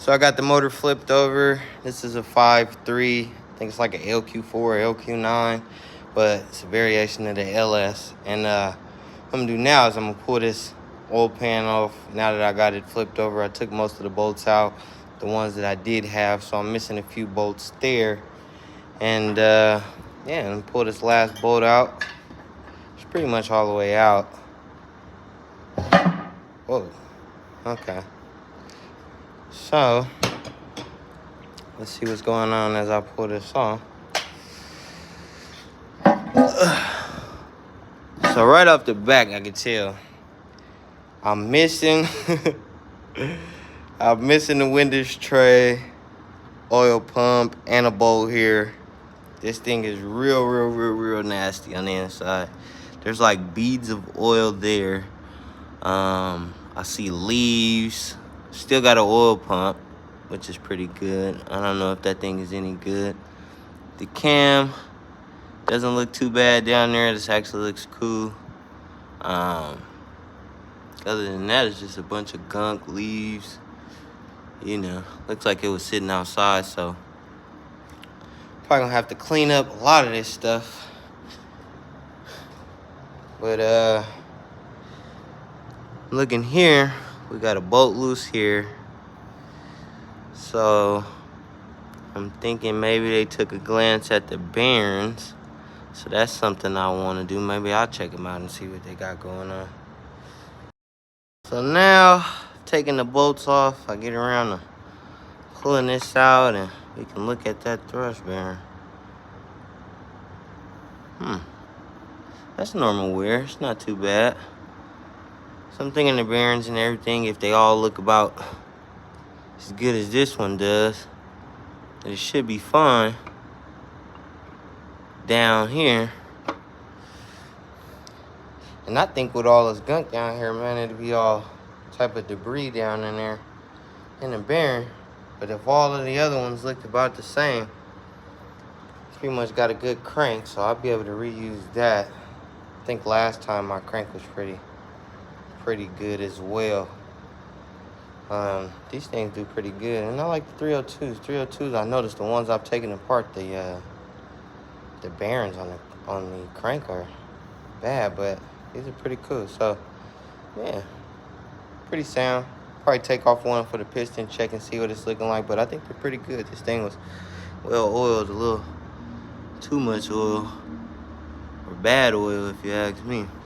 So I got the motor flipped over. This is a 5.3. I think it's like an LQ4 or LQ9, but it's a variation of the LS. And what I'm gonna do now is I'm gonna pull this oil pan off. Now that I got it flipped over, I took most of the bolts out, the ones that I did have, so I'm missing a few bolts there. And yeah, and pull this last bolt out. It's pretty much all the way out. Whoa, okay. So let's see what's going on as I pull this off. So right off the back, I can tell I'm missing I'm missing the windows tray, oil pump, and a bolt here. This thing is real nasty on the inside. There's like beads of oil there. I see leaves. Still got an oil pump, which is pretty good. I don't know if that thing is any good. The cam doesn't look too bad down there. This actually looks cool. Other than that, it's just a bunch of gunk, leaves. You know, looks like it was sitting outside, so probably gonna have to clean up a lot of this stuff. But looking here, we got a bolt loose here. So I'm thinking maybe they took a glance at the bearings. So that's something I want to do. Maybe I'll check them out and see what they got going on. So now, taking the bolts off, I get around to pulling this out and we can look at that thrust bearing. That's normal wear. It's not too bad. So I'm thinking the bearings and everything, if they all look about as good as this one does, it should be fine down here. And I think with all this gunk down here, man, it'd be all type of debris down in there in the bearing. But if all of the other ones looked about the same, it's pretty much got a good crank, so I'll be able to reuse that. I think last time my crank was pretty good as well. These things do pretty good, and I like the 302s. 302s, I noticed the ones I've taken apart, the bearings on the crank are bad, but these are pretty cool. So yeah, pretty sound. Probably take off one for the piston, check and see what it's looking like, but I think they're pretty good. This thing was well oiled, a little too much oil, or bad oil if you ask me.